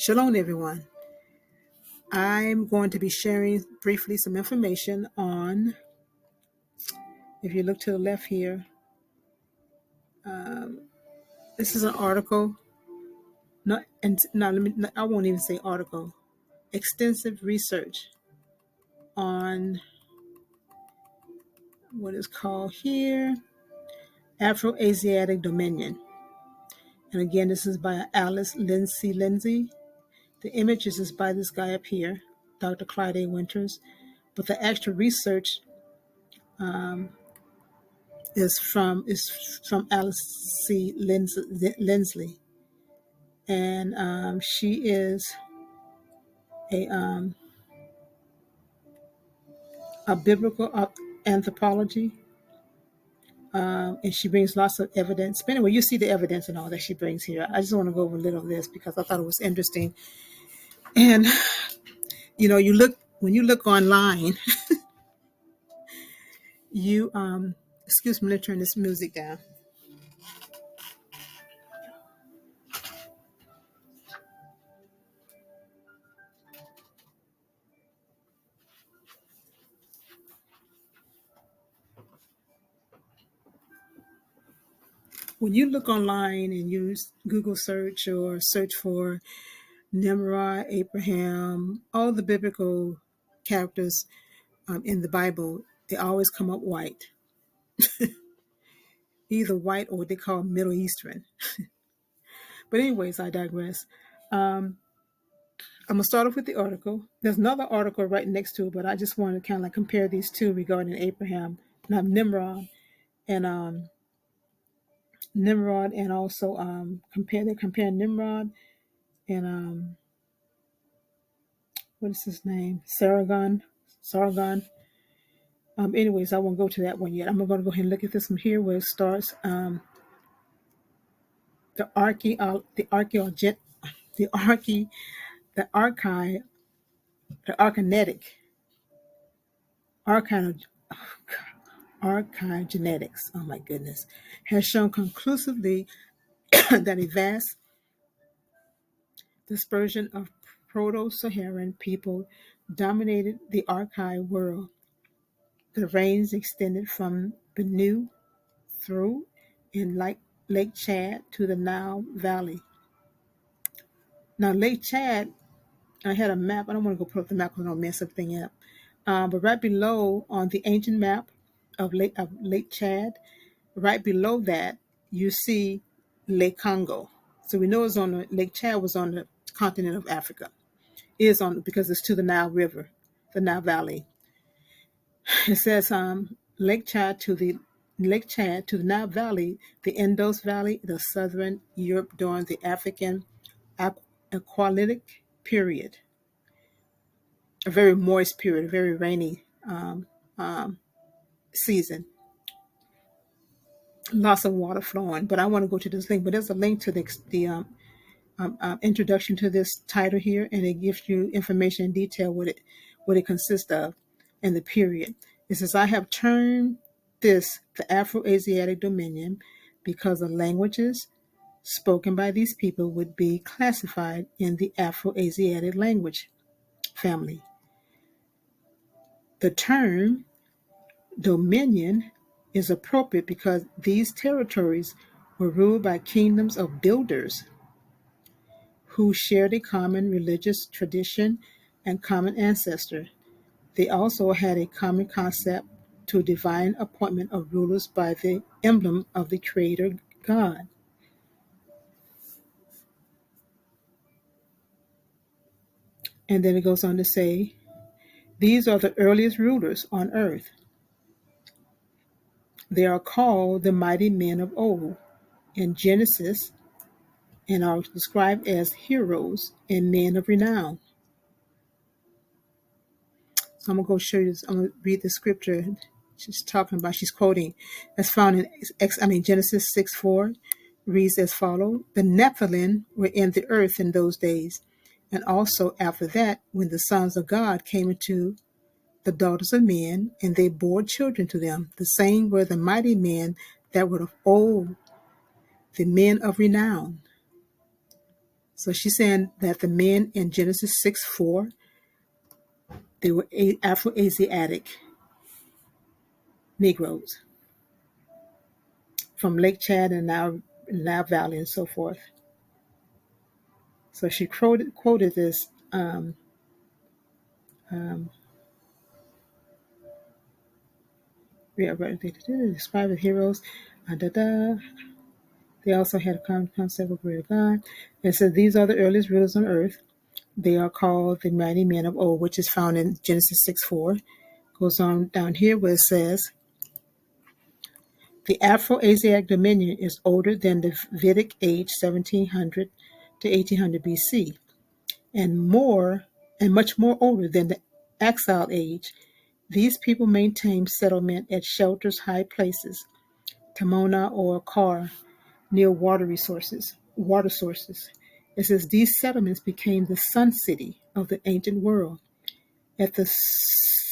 Shalom, everyone. I'm going to be sharing briefly some information on, if you look to the left here, this is an article, I won't even say article, extensive research on what is called here Afro-Asiatic Dominion. And again, this is by Alice Lindsay. The images is by this guy up here, Dr. Clyde A. Winters, but the actual research is from Alice C. Lindsley, and she is a a biblical anthropology, and she brings lots of evidence. But anyway, you see the evidence and all that she brings here. I just want to go over a little of this because I thought it was interesting. And you look when you look online, you excuse me, let's turn this music down. When you look online and use Google search or search for Nimrod, Abraham, all the biblical characters in the Bible, they always come up white, either white or what they call Middle Eastern. But anyways, I digress. I'm going to start off with the article. There's another article right next to it, but I just want to kind of like compare these two regarding Abraham, not Nimrod, and also compare Nimrod and what is his name? Sargon. Anyways, I won't go to that one yet. I'm going to go ahead and look at this one here where it starts. The archive, the archive genetics. Oh my goodness, has shown conclusively that a vast dispersion of Proto-Saharan people dominated the archive world. The range extended from Benue through in Lake Chad to the Nile Valley. Now, Lake Chad, I had a map. I don't want to go put up the map because I don't mess everything up. But right below on the ancient map of Lake Chad, right below that, you see Lake Congo. So we know Lake Chad was on the continent of Africa. It is on because it's to the Nile River, the Nile Valley. It says Lake Chad to the Nile Valley, the Indus Valley, the southern Europe during the African Aqualitic period, a very moist period, a very rainy season. Lots of water flowing. But I want to go to this link. But there's a link to the introduction to this title here, and it gives you information in detail what it consists of and the period. It says, I have termed this the Afro-Asiatic Dominion because the languages spoken by these people would be classified in the Afro-Asiatic language family. The term dominion is appropriate because these territories were ruled by kingdoms of builders who shared a common religious tradition and common ancestor. They also had a common concept to divine appointment of rulers by the emblem of the Creator God. And then it goes on to say, these are the earliest rulers on earth. They are called the mighty men of old in Genesis and are described as heroes and men of renown. So I'm going to go show you this. I'm going to read the scripture she's quoting. That's found in Genesis 6:4 reads as follows. The Nephilim were in the earth in those days, and also after that, when the sons of God came into the daughters of men, and they bore children to them. The same were the mighty men that were of old, the men of renown. So she's saying that the men in Genesis 6:4, they were Afro-Asiatic Negroes from Lake Chad and Nile Valley and so forth. So she quoted this. Um, yeah, right. They describe the heroes. Da, da. They also had a concept of greater God. It says these are the earliest rulers on earth. They are called the mighty men of old, which is found in Genesis 6:4. Goes on down here where it says the Afro-Asiatic dominion is older than the Vedic age 1700 to 1800 BC, and much more older than the Exile age. These people maintained settlement at shelters, high places, Tamona or Kar, near water sources. It says these settlements became the sun city of the ancient world. At the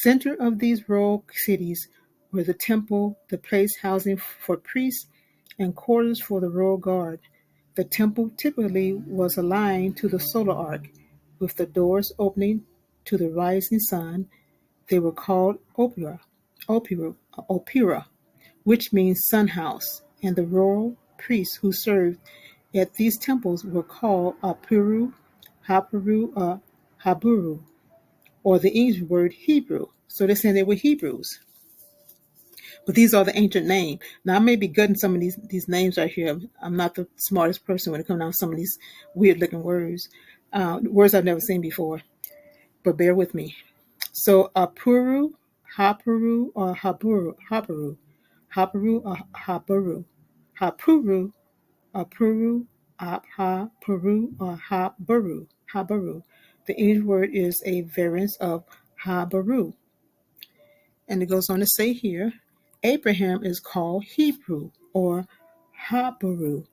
center of these rural cities were the temple, the place housing for priests, and quarters for the royal guard. The temple typically was aligned to the solar arc, with the doors opening to the rising sun. They were called opera, which means sun house, and the royal priests who served at these temples were called Apuru, Haparu, or Haburu, or the English word Hebrew. So they're saying they were Hebrews. But these are the ancient names. Now I may be gutting some of these names right here. I'm not the smartest person when it comes down to some of these weird looking words I've never seen before. But bear with me. So Apuru, Hapuru, or Haparu or Haburu, Hapuru, Apuru, Apha-puru, or Habaru. The English word is a variant of Habaru. And it goes on to say here, Abraham is called Hebrew or Habaru.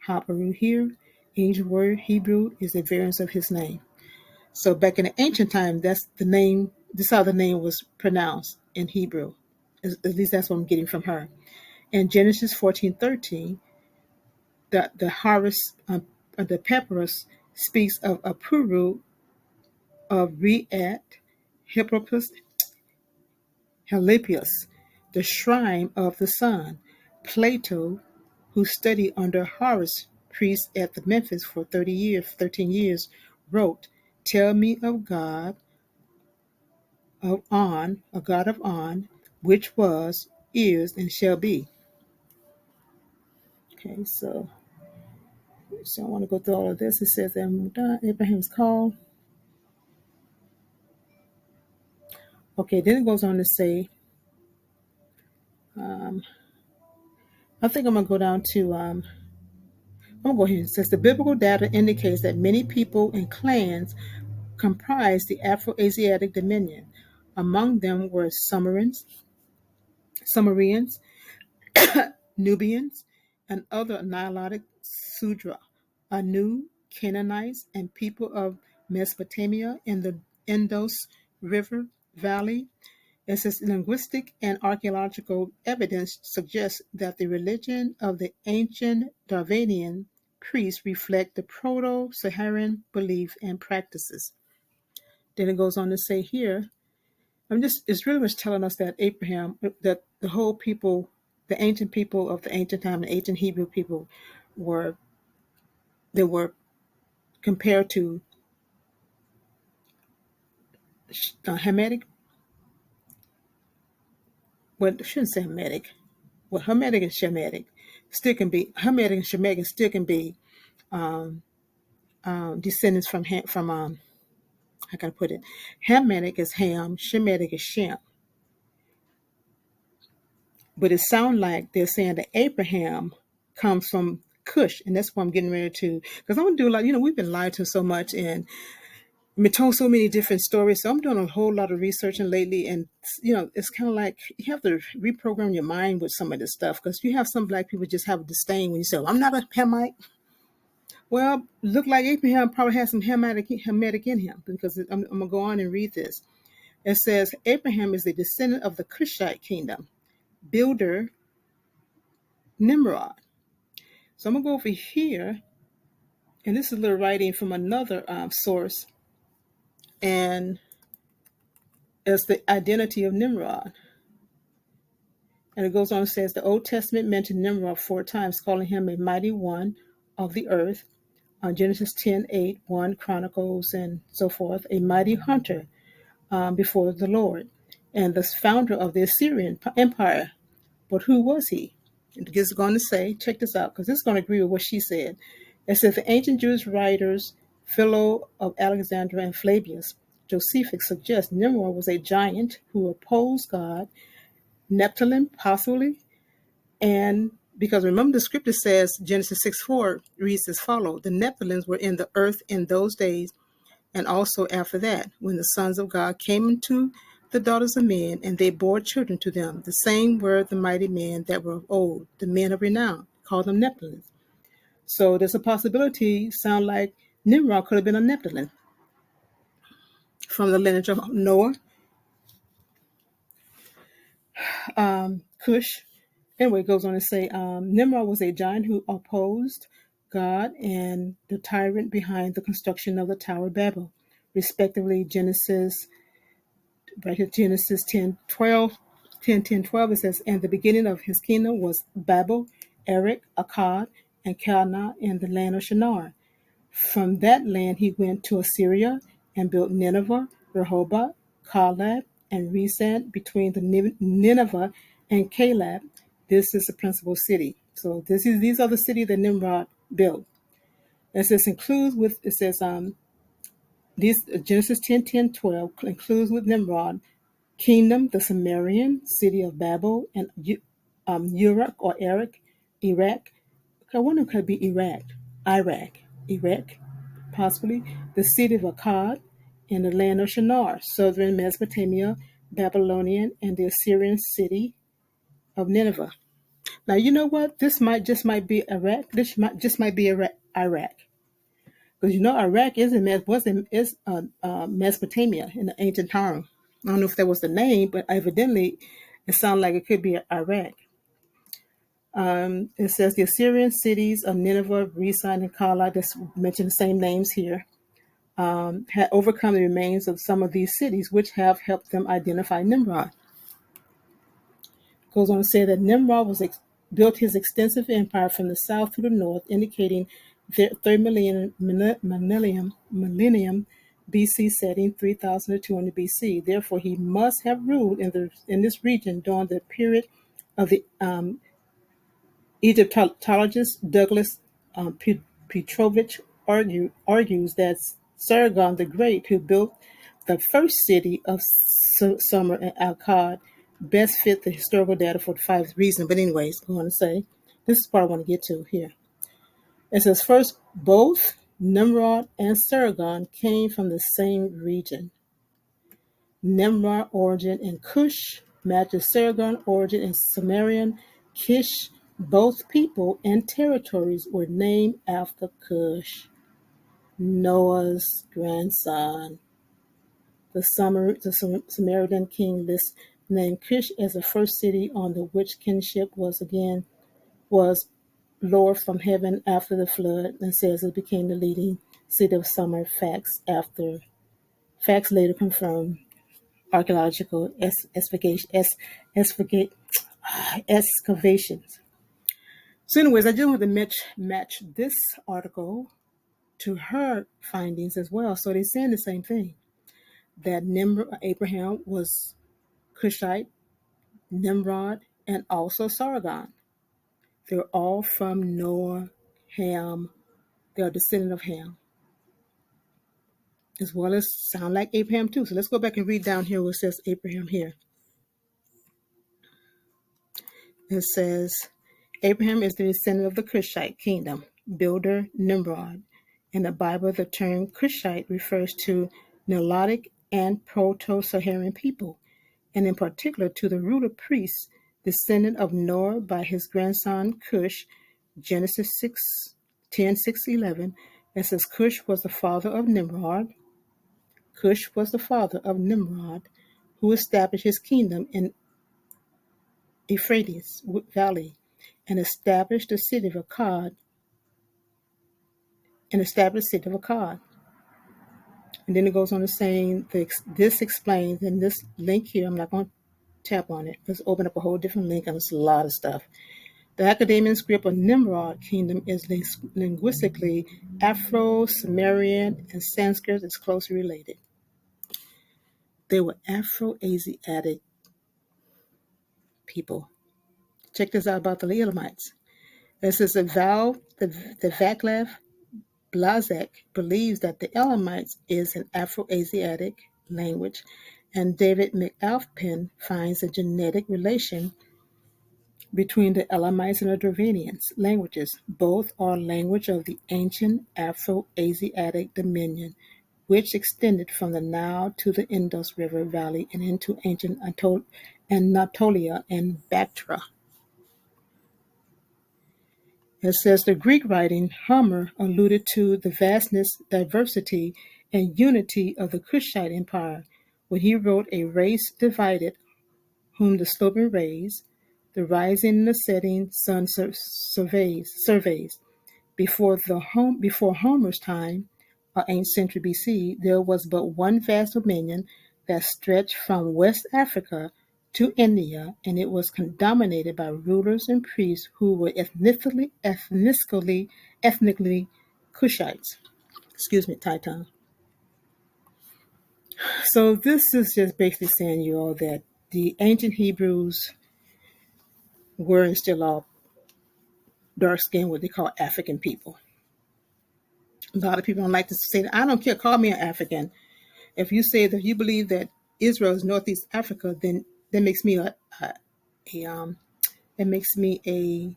Habaru here, English word Hebrew is a variant of his name. So back in the ancient time, that's the name. This is how the name was pronounced in Hebrew. At least that's what I'm getting from her. In Genesis 14:13, the harvest the papyrus speaks of Apuru of Reat Hippocrates Helipius, the shrine of the sun. Plato, who studied under Horus, priest at the Memphis for 13 years, wrote, "Tell me of God of On, a God of On, which was, is, and shall be." Okay, so I want to go through all of this. It says that Abraham's call. Okay, then it goes on to say, um, I think I'm going to go down to, I'm going to go ahead. It says the biblical data indicates that many people and clans comprised the Afro-Asiatic dominion. Among them were Sumerians, Nubians, and other Nilotic Sudra, Anu, Canaanites, and people of Mesopotamia in the Indus River Valley. It says linguistic and archaeological evidence suggests that the religion of the ancient Darwinian priests reflect the Proto-Saharan belief and practices. Then it goes on to say here, it's really much telling us that that the whole people, the ancient people of the ancient time, the ancient Hebrew people, were they were compared to Hamitic. Well, I shouldn't say Hamitic. Well, Hamitic and Shemitic still can be Hamitic and Shemitic still can be um, descendants from how can I put it? Hamitic is Ham, Shemitic is Shem. But it sounds like they're saying that Abraham comes from Cush, and that's what I'm getting ready to. Because I'm gonna do a lot. We've been lied to so much and been told so many different stories. So I'm doing a whole lot of researching lately, and it's kind of like you have to reprogram your mind with some of this stuff because you have some black people just have a disdain when you say, well, "I'm not a Hamite." Well, look like Abraham probably has some Hamitic in him because I'm gonna go on and read this. It says Abraham is a descendant of the Kushite kingdom, builder Nimrod. So I'm gonna go over here And this is a little writing from another source, and it's the identity of Nimrod. And it goes on and says the Old Testament mentioned Nimrod 4 times, calling him a mighty one of the earth. Genesis 10:8, 1 Chronicles, and so forth, a mighty hunter before the Lord, and the founder of the Assyrian Empire. But who was he? It's going to say, check this out, because this is going to agree with what she said. It says the ancient Jewish writers Philo of Alexandria and Flavius Josephus suggest Nimrod was a giant who opposed God, Nephilim possibly, and because remember the scripture says Genesis 6:4 reads as follows: the Nephilims were in the earth in those days, and also after that, when the sons of God came into the daughters of men, and they bore children to them. The same were the mighty men that were of old, the men of renown, called them Nephilims. So there's a possibility, sound like Nimrod could have been a Nephilim from the lineage of Noah, Cush. Anyway, it goes on to say Nimrod was a giant who opposed God and the tyrant behind the construction of the Tower of Babel, respectively. Genesis 10:12, 10:10:12. It says, and the beginning of his kingdom was Babel, Erech, Akkad, and Calneh in the land of Shinar. From that land he went to Assyria and built Nineveh, Rehoboth, Caleb, and Rezan between the Nineveh and Caleb. This is the principal city. So these are the cities that Nimrod built. As this includes with it says this Genesis 10:10:12 includes with Nimrod kingdom, the Sumerian city of Babel, and Uruk or Erech, Iraq. I wonder if it could be Iraq, possibly the city of Akkad, in the land of Shinar, southern Mesopotamia, Babylonian, and the Assyrian city of Nineveh. Now you know what? This might be Iraq. This might be Iraq, because you know Iraq is Mesopotamia in the ancient time. I don't know if that was the name, but evidently it sounds like it could be Iraq. It says the Assyrian cities of Nineveh, Rezan, and Calah, just mention the same names here, had overcome the remains of some of these cities, which have helped them identify Nimrod. It goes on to say that Nimrod built his extensive empire from the south to the north, indicating the third millennium BC setting, 3000 to 200 BC. Therefore, he must have ruled in this region during the period of the Egyptologist Douglas Petrovich argues that Sargon the Great, who built the first city of Sumer and Akkad, best fit the historical data for the five reasons. But anyways, I want to say, this is what I want to get to here. It says, first, both Nimrod and Sargon came from the same region. Nimrod origin in Cush matches Sargon origin in Sumerian Kish. Both people and territories were named after Cush, Noah's grandson. The Sumerian king lists named Cush as the first city on the which kinship was lowered from heaven after the flood, and says it became the leading city of Sumer. Facts later confirmed archaeological excavations. So, anyways, I just want to match this article to her findings as well. So they're saying the same thing, that Abraham was Cushite, Nimrod, and also Sargon. They're all from Noah, Ham. They're a descendant of Ham, as well as sound like Abraham too. So let's go back and read down here where it says Abraham here. It says, Abraham is the descendant of the Cushite kingdom, builder Nimrod. In the Bible, the term Cushite refers to Nilotic and Proto-Saharan people, and in particular to the ruler priest, descendant of Noah by his grandson Cush, Genesis 6:10, 6:11. It says Cush was the father of Nimrod. Cush was the father of Nimrod, who established his kingdom in Euphrates Valley and established the city of Akkad and established city of Akkad. And then it goes on to saying this explains, and this link here, I'm not going to tap on it. Let's open up a whole different link, and it's a lot of stuff. The Akkadian script of Nimrod Kingdom is linguistically Afro-Sumerian, and Sanskrit is closely related. They were Afro-Asiatic people. Check this out about the Elamites. It says the Vaclav Blazek believes that the Elamites is an Afro-Asiatic language, and David McAlpin finds a genetic relation between the Elamites and the Dravanians languages. Both are language of the ancient Afro-Asiatic dominion, which extended from the Nile to the Indus River Valley and into ancient Anatolia and Bactria. It says the Greek writing Homer alluded to the vastness, diversity, and unity of the Kushite Empire when he wrote a race divided, whom the sloping rays, the rising and the setting sun surveys. Before Homer's time, 8th century BC, there was but one vast dominion that stretched from West Africa to India, and it was dominated by rulers and priests who were ethnically Kushites. Excuse me, Titan. So this is just basically saying you all that the ancient Hebrews were and still are dark skinned, what they call African people. A lot of people don't like to say that. I don't care, call me an African. If you say that you believe that Israel is Northeast Africa, then that makes me that makes me a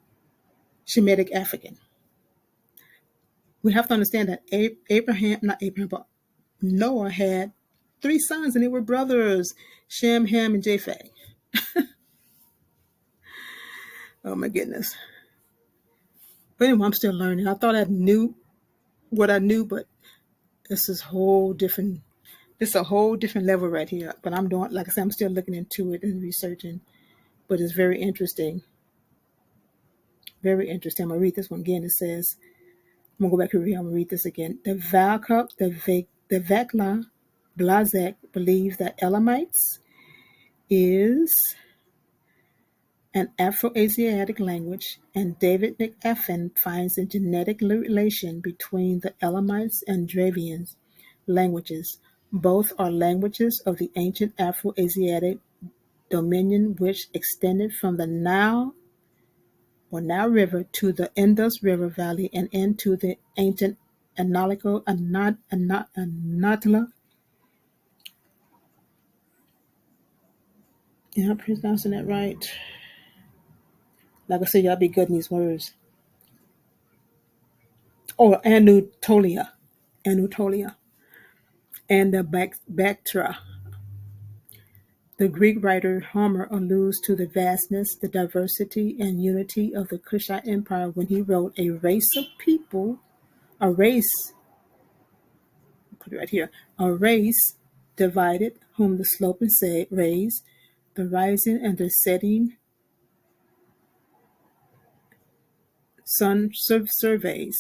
Shemitic African. We have to understand that not Abraham, but Noah had 3 sons, and they were brothers, Shem, Ham, and Japheth. Oh my goodness! But anyway, I'm still learning. I thought I knew what I knew, but this is whole different. It's a whole different level right here. But I'm doing, like I said, I'm still looking into it and researching. But it's very interesting. Very interesting. I'm gonna read this one again. It says, I'm gonna go back here. I'm gonna read this again. The Vacla Blazek believes that Elamites is an Afro-Asiatic language, and David McAfee finds a genetic relation between the Elamites and Dravidian languages. Both are languages of the ancient Afro-Asiatic dominion, which extended from the Nile River to the Indus River Valley and into the ancient Anatolia. Yeah, I'm pronouncing that right. Like I said, y'all be good in these words. Or Anatolia, and the Bactria. The Greek writer Homer alludes to the vastness, the diversity, and unity of the Kushite Empire when he wrote a race, put it right here, a race divided, whom the sloping rays, the rising and the setting sun surveys.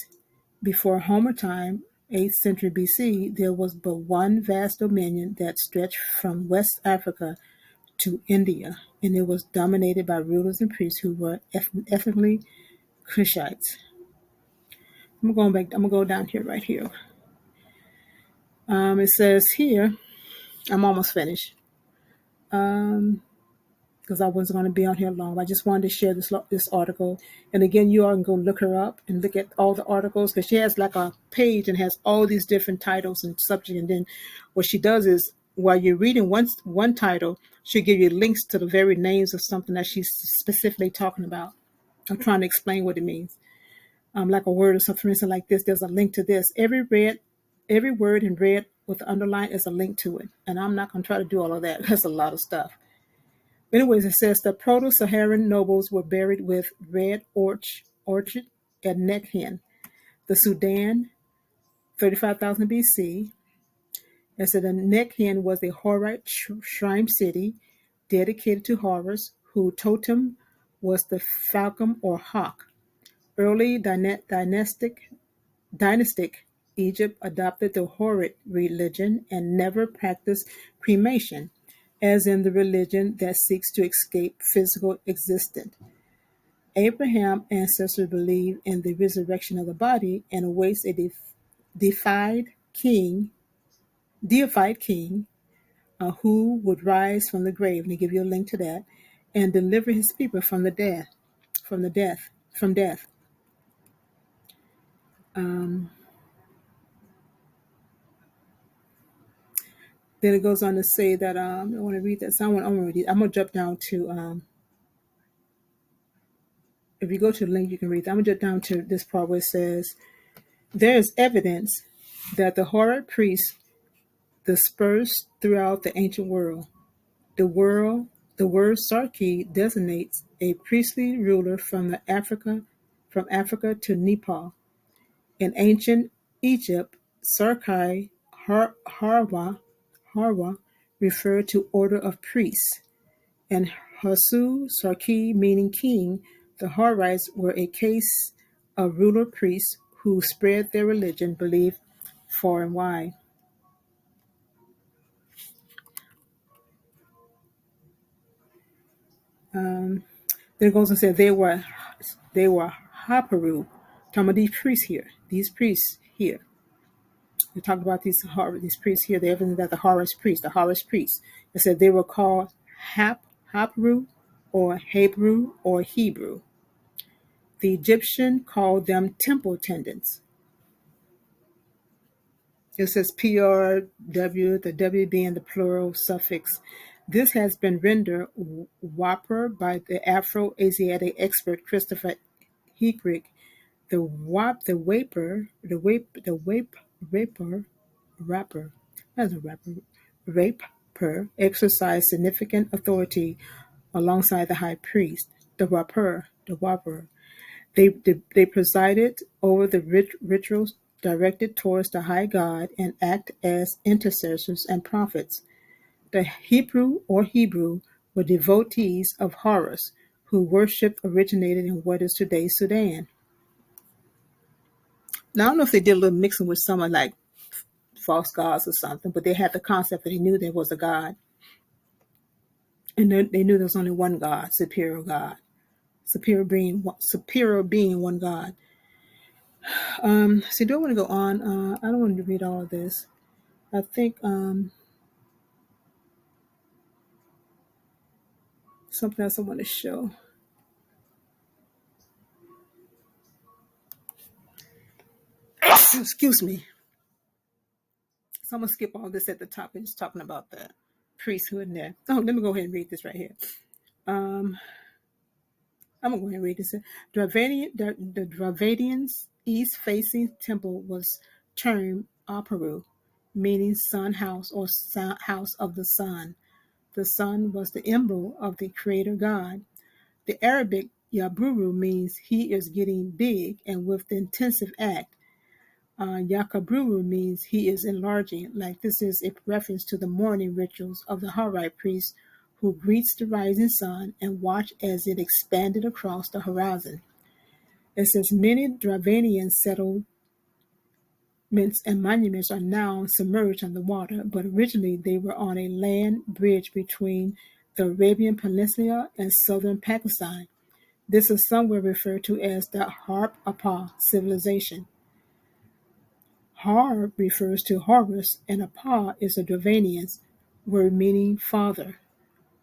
Before Homer time, 8th century BC, there was but one vast dominion that stretched from West Africa to India, and it was dominated by rulers and priests who were ethnically Kushites. I'm going back. I'm gonna go down here, right here. It says here, I'm almost finished. Because I wasn't going to be on here long. I just wanted to share this article. And again, you all can go look her up and look at all the articles, because she has like a page and has all these different titles and subjects. And then what she does is, while you're reading one title, she'll give you links to the very names of something that she's specifically talking about. I'm trying to explain what it means. Like a word or something, for instance, like this, there's a link to this. Every word in red with the underline is a link to it. And I'm not going to try to do all of that. That's a lot of stuff. Anyways, it says the Proto-Saharan nobles were buried with red orchid at Nekhen. The Sudan, 35,000 BC. It said the Nekhen was a Horite shrine city dedicated to Horus, whose totem was the falcon or hawk. Early dynastic dynastic Egypt adopted the Horrid religion and never practiced cremation, as in the religion that seeks to escape physical existence. Abraham's ancestors believed in the resurrection of the body and awaits a defied king, deified king who would rise from the grave. And they give you a link to that, and deliver his people from the death, from death. Um, then it goes on to say that I want to read that. So I'm going to jump down to. If you go to the link, you can read that. I'm going to jump down to this part where it says there is evidence that the horror priests dispersed throughout the ancient world. The world, the word Sarki designates a priestly ruler from Africa to Nepal. In ancient Egypt, Sarki Harwa referred to order of priests, and Hasu Sarki meaning king. The Horites were a case of ruler priests who spread their religion belief far and wide. Um, then it goes and said they were Haparu. Talking about these priests here. These priests here. We talked about these priests here. The evidence that the Horus priests. It said they were called Haparu or Hebrew or Hebrew. The Egyptian called them temple attendants. It says PRW, the W being the plural suffix. This has been rendered whopper by the Afro-Asiatic expert Christopher Heekrick. The waper, rapper, as a rapper, raper exercised significant authority alongside the high priest, the whopper. They presided over the rituals directed towards the high God and act as intercessors and prophets. The Hebrew were devotees of Horus, who worship originated in what is today Sudan. Now I don't know if they did a little mixing with some like false gods or something, but they had the concept that they knew there was a God, and they knew there was only one God, superior being one God. So do I want to go on? I don't want to read all of this. I think something else I want to show. Excuse me. So I'm gonna skip all this at the top and just talking about the priesthood and there. Oh, let me go ahead and read this right here. Um, I'm gonna go ahead and read this. The Dravadians' east-facing temple was termed Aparu, meaning sun house or house of the sun. The sun was the emblem of the creator God. The Arabic Yaburu means he is getting big and with the intensive act. Yakaburu means he is enlarging, like this is a reference to the morning rituals of the Harite priest who greets the rising sun and watch as it expanded across the horizon. It says many Dravanian settlements and monuments are now submerged underwater, but originally they were on a land bridge between the Arabian Peninsula and southern Pakistan. This is somewhere referred to as the Harp Apa civilization. Har refers to Horus, and Apa is a Dravanian word meaning father.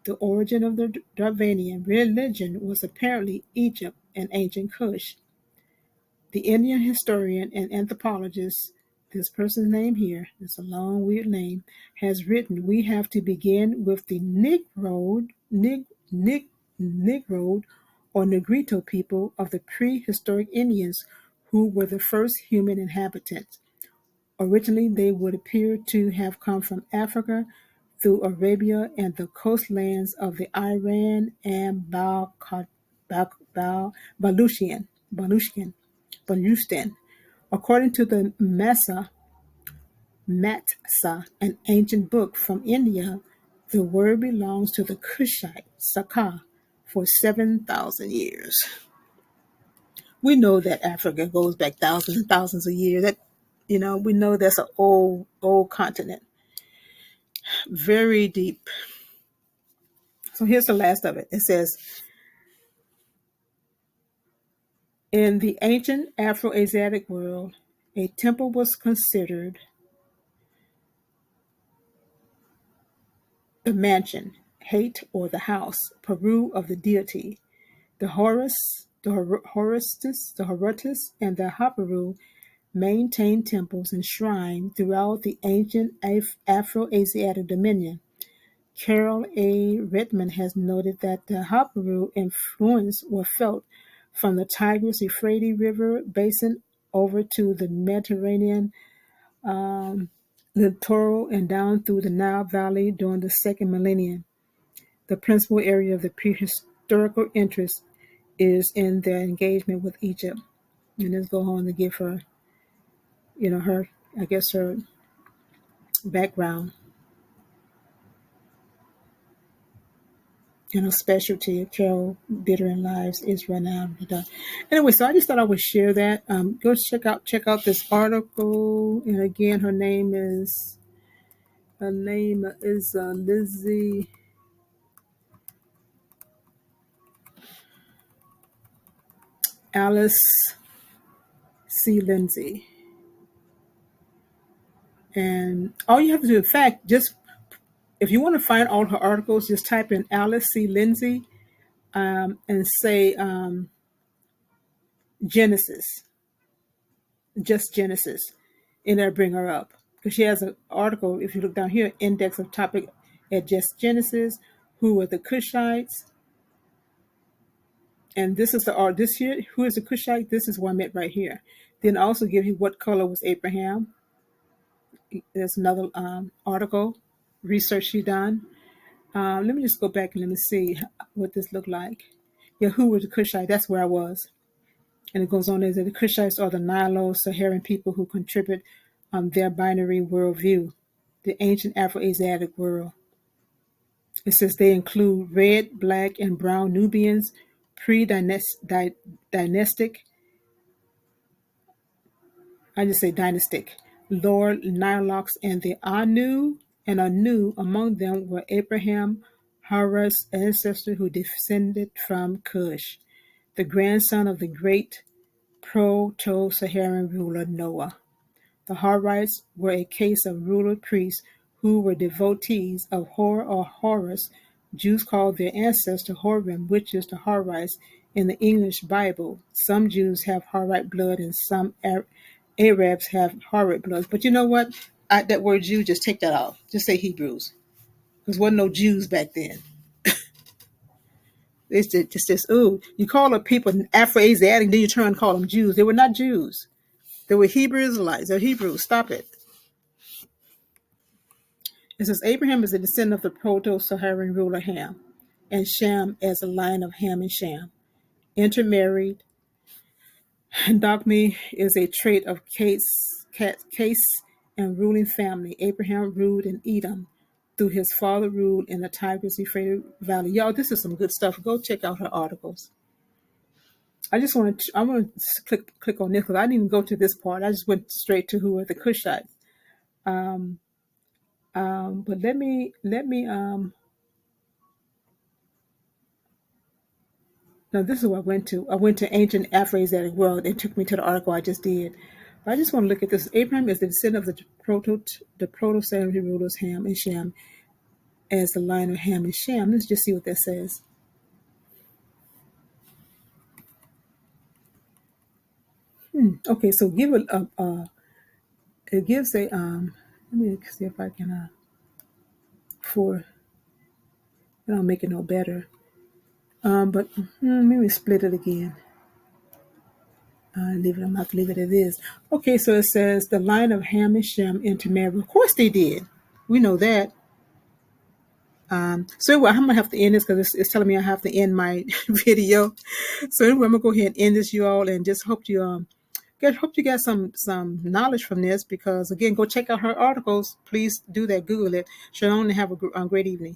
The origin of the Dravanian religion was apparently Egypt and ancient Kush. The Indian historian and anthropologist, this person's name here, it's a long, weird name, has written, we have to begin with the Negroid or Negrito people of the prehistoric Indians who were the first human inhabitants. Originally, they would appear to have come from Africa through Arabia and the coastlands of the Iran and Baluchistan. According to the Matsa, an ancient book from India, the word belongs to the Kushite Saka for 7,000 years. We know that Africa goes back thousands and thousands of years. That we know that's an old continent, very deep. So here's the last of it. It says, in the ancient Afro-Asiatic world, a temple was considered the mansion, Hate, or the house, Peru of the deity. The Horus, and the Haparu maintained temples and shrines throughout the ancient Afro-Asiatic dominion. Carol A. Redmond has noted that the Haparu influence was felt from the Tigris-Euphrates River basin over to the Mediterranean littoral and down through the Nile Valley during the second millennium. The principal area of the prehistorical interest is in their engagement with Egypt. And let's go on to give her, her, I guess, her background specialty. Carol Bitter and Lives is renowned. Anyway, so I just thought I would share that. Go check out this article. And again, her name is Lizzie Alice C. Lindsay. And all you have to do, in fact, just if you want to find all her articles, just type in Alice C. Lindsay and say Genesis, just Genesis, and it'll bring her up. Because she has an article, if you look down here, index of topic at just Genesis, who were the Kushites. And this is the art this here. Who is the Cushite? This is what I meant right here. Then also give you what color was Abraham. There's another article, research she done. Let me just go back and let me see what this looked like. Yeah, who were the Cushite? That's where I was. And it goes on as that the Kushites are the Nilo-Saharan people who contribute their binary worldview, the ancient Afro-Asiatic world. It says they include red, black, and brown Nubians, pre-dynastic, I just say dynastic, Lord Nilox, and the Anu among them were Abraham, Harar's ancestor who descended from Cush, the grandson of the great Proto-Saharan ruler Noah. The Horites were a case of ruler priests who were devotees of Hor or Horus. Jews called their ancestor Horim, which is the Horites in the English Bible. Some Jews have Horite blood and some Arabs have Horite blood. But you know what? That word Jew, just take that out. Just say Hebrews. Because there wasn't no Jews back then. It's just this, ooh, you call a people Afro-Asiatic, then you turn and call them Jews. They were not Jews. They were Hebrew Israelites. They're Hebrews. Stop it. It says Abraham is a descendant of the Proto-Saharan ruler Ham, and Shem as a line of Ham and Shem. Intermarried. Endogamy is a trait of case and ruling family. Abraham ruled in Edom through his father ruled in the Tigris-Euphrates Valley. Y'all, this is some good stuff. Go check out her articles. I want to click on this because I didn't even go to this part. I just went straight to who are the Kushites. But let me now this is what I went to. I went to ancient Afro-Asiatic world. It took me to the article I just did. But I just want to look at this. Abraham is the descendant of the proto-Saharan rulers Ham and Shem as the line of Ham and Shem. Let's just see what that says. Okay, so give it gives a let me see if I can for I don't make it no better. But maybe split it again. I'm not leave it as is. Okay, so it says the line of Ham and Shem intermarried. Of course they did. We know that. So anyway, I'm gonna have to end this because it's telling me I have to end my video. So anyway, I'm gonna go ahead and end this, you all, and just hope you got some knowledge from this. Because again, go check out her articles. Please do that. Google it. Shalom and have a great evening.